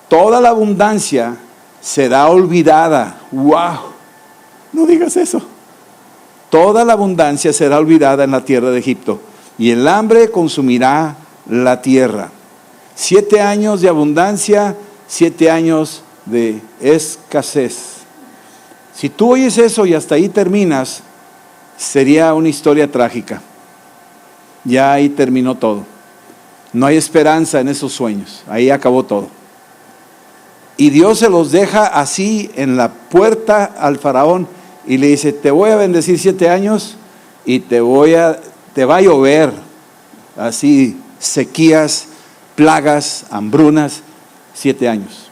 Toda la abundancia será olvidada. ¡Wow! No digas eso. Toda la abundancia será olvidada en la tierra de Egipto, y el hambre consumirá la tierra. 7 años de abundancia, 7 años de escasez. Si tú oyes eso y hasta ahí terminas, sería una historia trágica. Ya ahí terminó todo. No hay esperanza en esos sueños. Ahí acabó todo. Y Dios se los deja así en la puerta al faraón y le dice, te voy a bendecir 7 años y te va a llover así sequías, plagas, hambrunas, 7 años.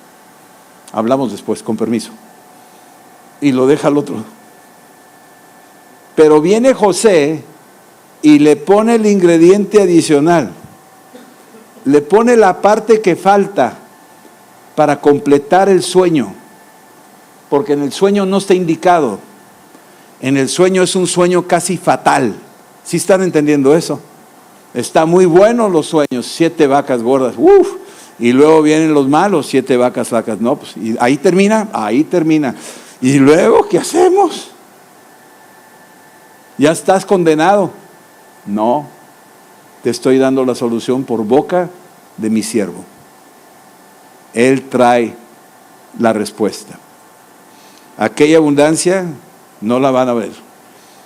Hablamos después, con permiso. Y lo deja al otro. Pero viene José y le pone el ingrediente adicional. Le pone la parte que falta para completar el sueño. Porque en el sueño no está indicado. En el sueño es un sueño casi fatal. ¿Sí están entendiendo eso? Está muy bueno los sueños, 7 vacas gordas, y luego vienen los malos, 7 vacas flacas, no, pues, y ahí termina. Y luego, ¿qué hacemos? ¿Ya estás condenado? No, te estoy dando la solución por boca de mi siervo. Él trae la respuesta. Aquella abundancia no la van a ver.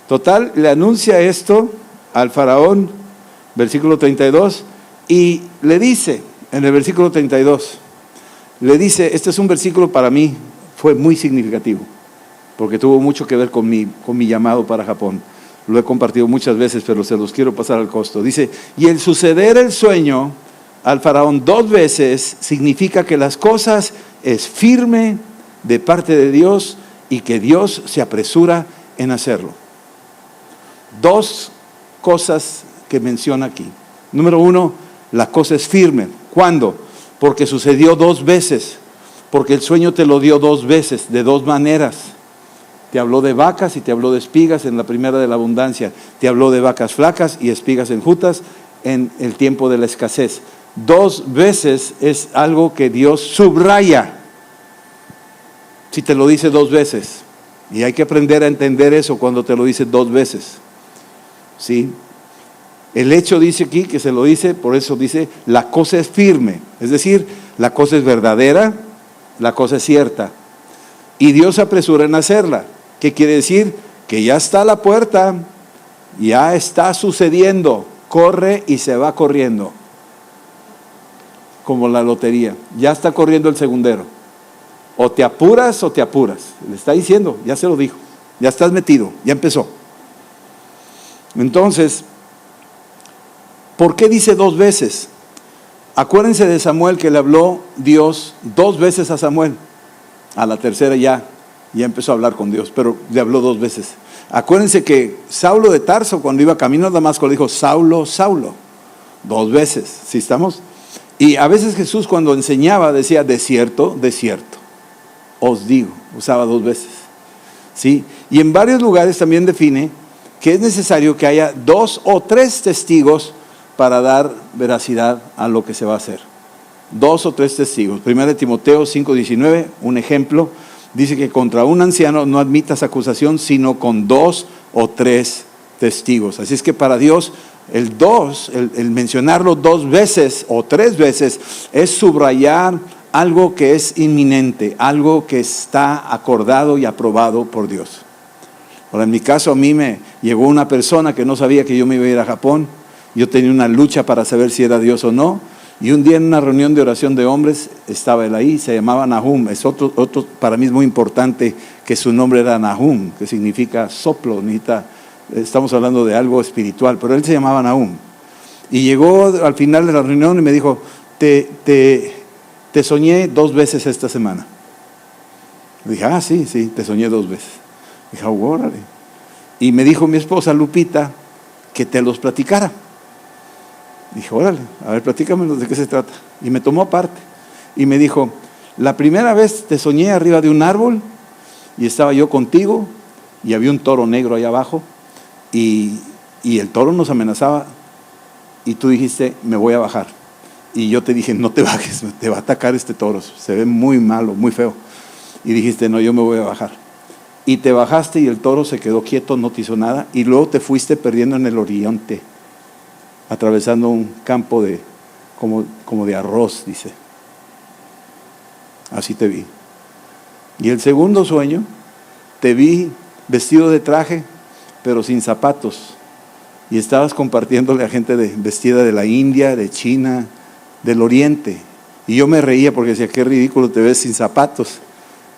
Total, le anuncia esto al faraón, versículo 32, y le dice, en el versículo 32, le dice, este es un versículo para mí, fue muy significativo, porque tuvo mucho que ver con mi llamado para Japón. Lo he compartido muchas veces, pero se los quiero pasar al costo. Dice, y el suceder el sueño al faraón 2 veces significa que las cosas es firme de parte de Dios y que Dios se apresura en hacerlo. 2 cosas que menciona aquí. Número 1, la cosa es firme. ¿Cuándo? Porque sucedió 2 veces. Porque el sueño te lo dio 2 veces, de 2 maneras. Te habló de vacas y te habló de espigas en la primera de la abundancia. Te habló de vacas flacas y espigas enjutas en el tiempo de la escasez. 2 veces es algo que Dios subraya. Si te lo dice 2 veces. Y hay que aprender a entender eso cuando te lo dice 2 veces. ¿Sí? El hecho dice aquí que se lo dice, por eso dice, la cosa es firme. Es decir, la cosa es verdadera, la cosa es cierta. Y Dios se apresura en hacerla. ¿Qué quiere decir? Que ya está a la puerta, ya está sucediendo, corre y se va corriendo. Como la lotería, ya está corriendo el segundero. O te apuras o te apuras. Le está diciendo, ya se lo dijo, ya estás metido, ya empezó. Entonces, ¿por qué dice 2 veces? Acuérdense de Samuel, que le habló Dios 2 veces a Samuel. A la tercera ya empezó a hablar con Dios, pero le habló 2 veces. Acuérdense que Saulo de Tarso, cuando iba camino a Damasco, le dijo, Saulo, Saulo, 2 veces. ¿Sí estamos? Y a veces Jesús, cuando enseñaba, decía, de cierto, os digo, usaba 2 veces. ¿Sí? Y en varios lugares también define que es necesario que haya 2 o 3 testigos para dar veracidad a lo que se va a hacer. 2 o 3 testigos. 1 Timoteo 5:19, un ejemplo, dice que contra un anciano no admitas acusación, sino con 2 o 3 testigos. Así es que para Dios, el mencionarlo 2 veces o 3 veces es subrayar algo que es inminente, algo que está acordado y aprobado por Dios. Ahora, en mi caso, a mí me llegó una persona que no sabía que yo me iba a ir a Japón. Yo tenía una lucha para saber si era Dios o no. Y un día en una reunión de oración de hombres, estaba él ahí, se llamaba Nahum. Es otro, para mí es muy importante que su nombre era Nahum, que significa soplo. Estamos hablando de algo espiritual, pero él se llamaba Nahum. Y llegó al final de la reunión y me dijo, te soñé 2 veces esta semana. Le dije, sí, te soñé 2 veces. Dije, órale. Y me dijo mi esposa Lupita que te los platicara. Dije, órale, a ver, platícamelos, de qué se trata. Y me tomó aparte y me dijo, la primera vez te soñé arriba de un árbol y estaba yo contigo y había un toro negro ahí abajo y el toro nos amenazaba y tú dijiste, me voy a bajar. Y yo te dije, no te bajes, te va a atacar este toro, se ve muy malo, muy feo. Y dijiste, no, yo me voy a bajar. Y te bajaste y el toro se quedó quieto, no te hizo nada, y luego te fuiste perdiendo en el horizonte, atravesando un campo como de arroz, dice. Así te vi. Y el segundo sueño, te vi vestido de traje, pero sin zapatos, y estabas compartiéndole a gente vestida de la India, de China, del Oriente, Y yo me reía porque decía, qué ridículo te ves sin zapatos.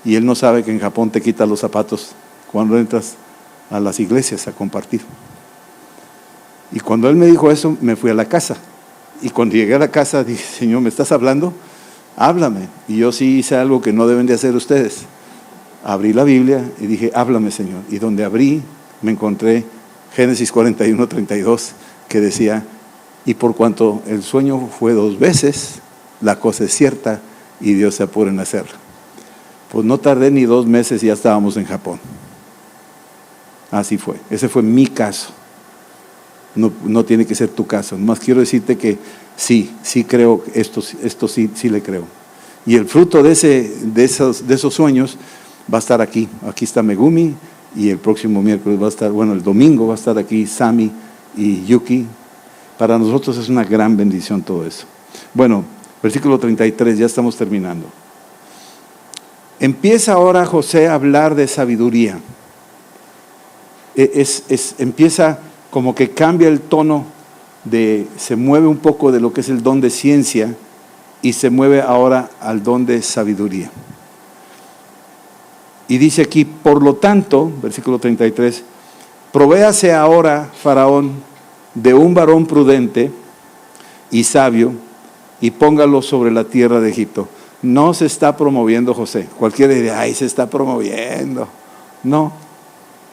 Y él no sabe que en Japón te quitan los zapatos cuando entras a las iglesias a compartir. Y cuando él me dijo eso, me fui a la casa. Y cuando llegué a la casa dije, Señor, ¿me estás hablando? Háblame. Y yo sí hice algo que no deben de hacer ustedes. Abrí la Biblia y dije, háblame, Señor. Y donde abrí, me encontré Génesis 41:32, que decía, y por cuanto el sueño fue 2 veces, la cosa es cierta y Dios se apura en hacerla. Pues no tardé ni 2 meses y ya estábamos en Japón. Así fue. Ese fue mi caso. No tiene que ser tu caso. Nomás quiero decirte que sí creo, esto sí le creo. Y el fruto de esos sueños va a estar aquí. Aquí está Megumi y el próximo miércoles va a estar, el domingo va a estar aquí Sami y Yuki. Para nosotros es una gran bendición todo eso. Bueno, versículo 33, ya estamos terminando. Empieza ahora José a hablar de sabiduría. Empieza como que cambia el tono, se mueve un poco de lo que es el don de ciencia y se mueve ahora al don de sabiduría. Y dice aquí, por lo tanto, versículo 33, provéase ahora Faraón de un varón prudente y sabio y póngalo sobre la tierra de Egipto. No se está promoviendo José. Cualquiera diría, ay, se está promoviendo. No.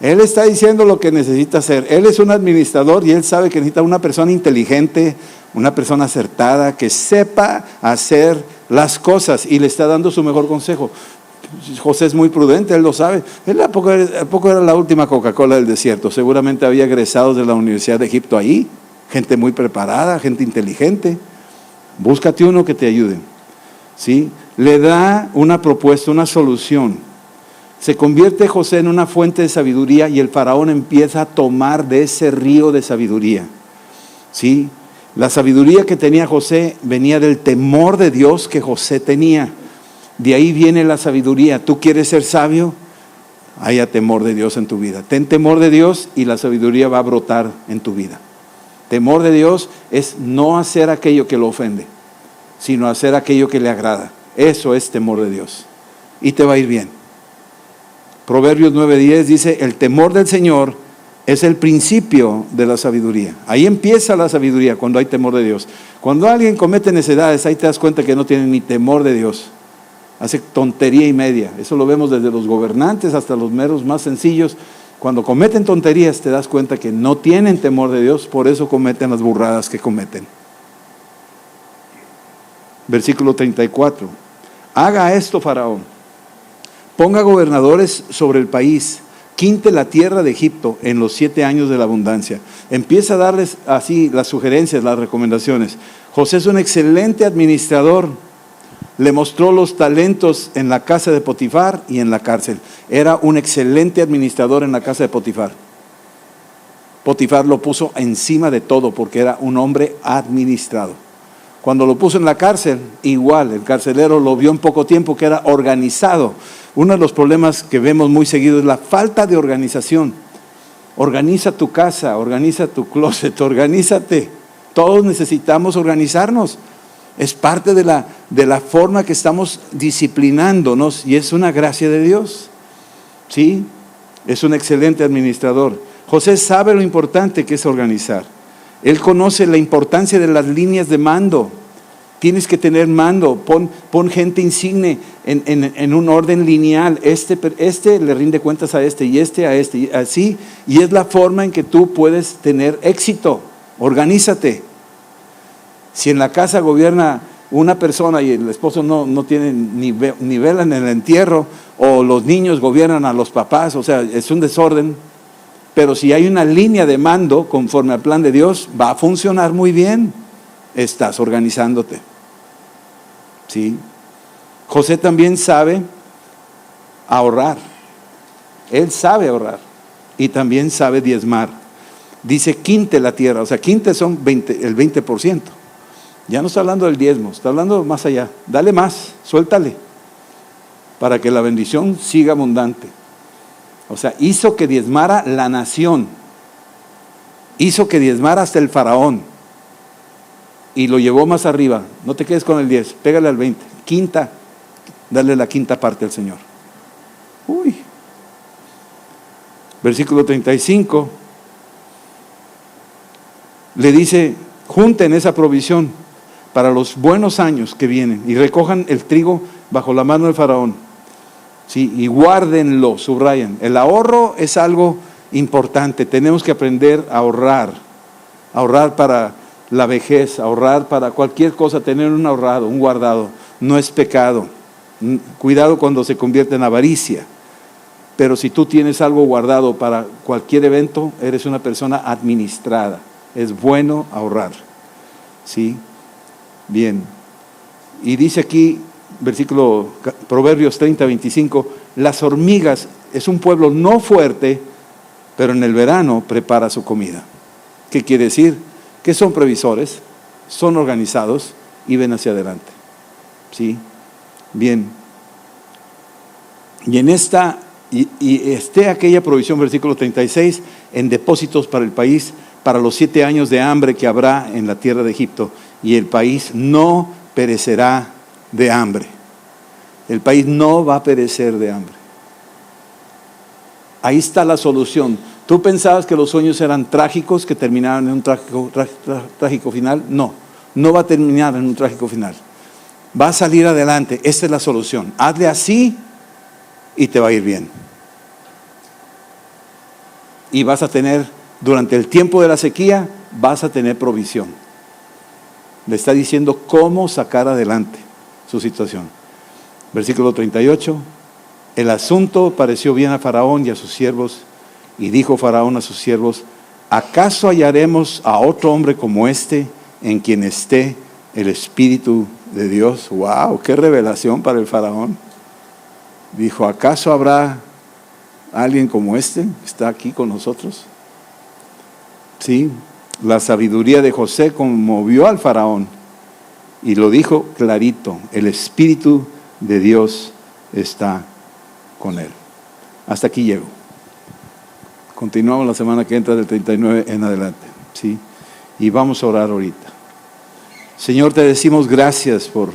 Él está diciendo lo que necesita hacer. Él es un administrador y él sabe que necesita una persona inteligente, una persona acertada, que sepa hacer las cosas y le está dando su mejor consejo. José es muy prudente, él lo sabe. Él ¿a poco era la última Coca-Cola del desierto? Seguramente había egresados de la Universidad de Egipto ahí, gente muy preparada, gente inteligente. Búscate uno que te ayude. ¿Sí? Le da una propuesta, una solución. Se convierte José en una fuente de sabiduría y el faraón empieza a tomar de ese río de sabiduría. ¿Sí? La sabiduría que tenía José venía del temor de Dios que José tenía. De ahí viene la sabiduría. ¿Tú quieres ser sabio? Haya temor de Dios en tu vida. Ten temor de Dios y la sabiduría va a brotar en tu vida. Temor de Dios es no hacer aquello que lo ofende, sino hacer aquello que le agrada. Eso es temor de Dios. Y te va a ir bien. Proverbios 9:10 dice, el temor del Señor es el principio de la sabiduría. Ahí empieza la sabiduría, cuando hay temor de Dios. Cuando alguien comete necedades, ahí te das cuenta que no tiene ni temor de Dios. Hace tontería y media. Eso lo vemos desde los gobernantes hasta los meros más sencillos. Cuando cometen tonterías, te das cuenta que no tienen temor de Dios, por eso cometen las burradas que cometen. Versículo 34. Haga esto, Faraón. Ponga gobernadores sobre el país, quinte la tierra de Egipto en los 7 años de la abundancia. Empieza a darles así las sugerencias, las recomendaciones. José es un excelente administrador. Le mostró los talentos en la casa de Potifar y en la cárcel. Era un excelente administrador en la casa de Potifar. Potifar lo puso encima de todo porque era un hombre administrado. Cuando lo puso en la cárcel, igual, el carcelero lo vio en poco tiempo que era organizado. Uno de los problemas que vemos muy seguido es la falta de organización. Organiza tu casa, organiza tu closet, organízate. Todos necesitamos organizarnos. Es parte de la forma que estamos disciplinándonos y es una gracia de Dios. ¿Sí? Es un excelente administrador. José sabe lo importante que es organizar. Él conoce la importancia de las líneas de mando. Tienes que tener mando, pon gente insigne en un orden lineal. Este le rinde cuentas a este, y así. Y es la forma en que tú puedes tener éxito. Organízate. Si en la casa gobierna una persona y el esposo no tiene ni vela en el entierro, o los niños gobiernan a los papás, o sea, es un desorden. Pero si hay una línea de mando conforme al plan de Dios, va a funcionar muy bien. Estás organizándote. ¿Sí? José también sabe ahorrar. Él sabe ahorrar y también sabe diezmar. Dice quinte la tierra, o sea, quinte son el 20%. Ya no está hablando del diezmo, está hablando más allá. Dale más, suéltale, para que la bendición siga abundante. O sea, hizo que diezmara la nación. Hizo que diezmara hasta el faraón. y lo llevó más arriba. No te quedes con el 10, pégale al 20. Quinta, dale la quinta parte al Señor. Uy. Versículo 35. Le dice, junten esa provisión para los buenos años que vienen y recojan el trigo bajo la mano del faraón. Sí, y guárdenlo, subrayan. El ahorro es algo importante. Tenemos que aprender a ahorrar. Ahorrar para la vejez, ahorrar para cualquier cosa, tener un ahorrado, un guardado. No es pecado. Cuidado cuando se convierte en avaricia. Pero si tú tienes algo guardado para cualquier evento, eres una persona administrada. Es bueno ahorrar. ¿Sí? Bien. Y dice aquí, versículo Proverbios 30, 25, las hormigas es un pueblo no fuerte, pero en el verano prepara su comida. ¿Qué quiere decir? Que son previsores, son organizados y ven hacia adelante. ¿Sí? Bien. Y en esta, esté aquella provisión, versículo 36, en depósitos para el país, para los 7 años de hambre que habrá en la tierra de Egipto, y el país no perecerá de hambre. El país no va a perecer de hambre. Ahí está la solución. ¿Tú pensabas que los sueños eran trágicos, que terminaban en un trágico final? No, no va a terminar en un trágico final. Va a salir adelante. Esta es la solución. Hazle así y te va a ir bien. Y vas a tener, durante el tiempo de la sequía, vas a tener provisión. Le está diciendo cómo sacar adelante su situación. Versículo 38. El asunto pareció bien a Faraón y a sus siervos, y dijo Faraón a sus siervos, ¿acaso hallaremos a otro hombre como este, en quien esté el Espíritu de Dios? ¡Wow! ¡Qué revelación para el Faraón! Dijo, ¿acaso habrá alguien como este que está aquí con nosotros? Sí, la sabiduría de José conmovió al Faraón y lo dijo clarito, el Espíritu de Dios está con él. Hasta aquí llego. Continuamos la semana que entra del 39 en adelante, ¿sí? Y vamos a orar ahorita. Señor, te decimos gracias por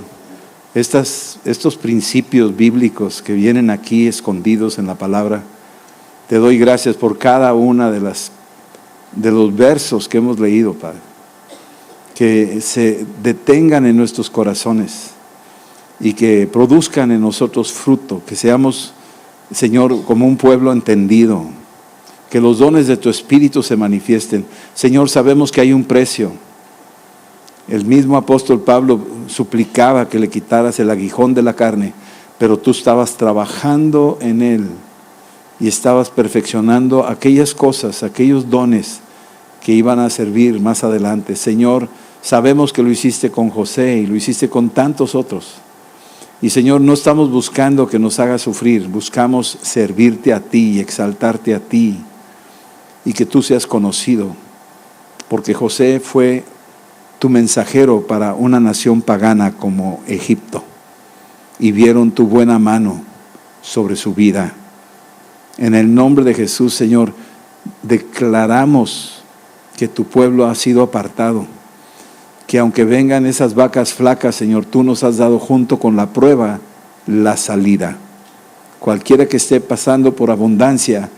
estos principios bíblicos que vienen aquí escondidos en la palabra. Te doy gracias por cada una de los versos que hemos leído, Padre. Que se detengan en nuestros corazones y que produzcan en nosotros fruto, que seamos, Señor, como un pueblo entendido, que los dones de tu Espíritu se manifiesten. Señor, sabemos que hay un precio. El mismo apóstol Pablo suplicaba que le quitaras el aguijón de la carne, pero tú estabas trabajando en él y estabas perfeccionando aquellas cosas, aquellos dones que iban a servir más adelante. Señor, sabemos que lo hiciste con José y lo hiciste con tantos otros. Y Señor, no estamos buscando que nos hagas sufrir, buscamos servirte a ti y exaltarte a ti y que tú seas conocido, porque José fue tu mensajero para una nación pagana como Egipto y vieron tu buena mano sobre su vida. En el nombre de Jesús, Señor, declaramos que tu pueblo ha sido apartado, que aunque vengan esas vacas flacas, Señor, tú nos has dado junto con la prueba la salida. Cualquiera que esté pasando por abundancia,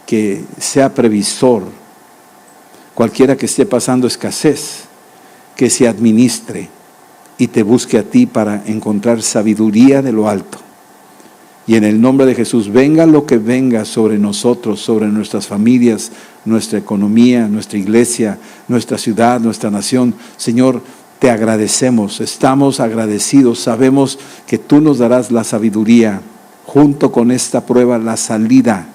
que sea previsor. Cualquiera que esté pasando escasez, que se administre y te busque a ti para encontrar sabiduría de lo alto. Y en el nombre de Jesús, venga lo que venga sobre nosotros, sobre nuestras familias, nuestra economía, nuestra iglesia, nuestra ciudad, nuestra nación. Señor, te agradecemos, estamos agradecidos, sabemos que tú nos darás la sabiduría, junto con esta prueba, la salida,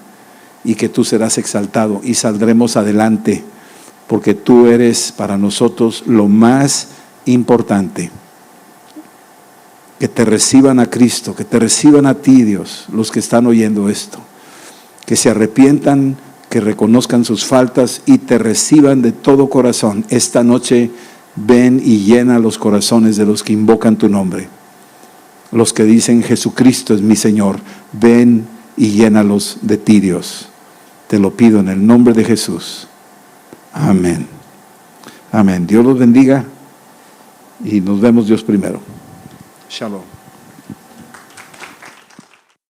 y que tú serás exaltado y saldremos adelante, porque tú eres para nosotros lo más importante. Que te reciban a Cristo, que te reciban a ti, Dios, los que están oyendo esto. Que se arrepientan, que reconozcan sus faltas y te reciban de todo corazón. Esta noche ven y llena los corazones de los que invocan tu nombre. Los que dicen Jesucristo es mi Señor, ven y llénalos de ti, Dios. Te lo pido en el nombre de Jesús. Amén. Amén. Dios los bendiga. y nos vemos Dios primero. Shalom.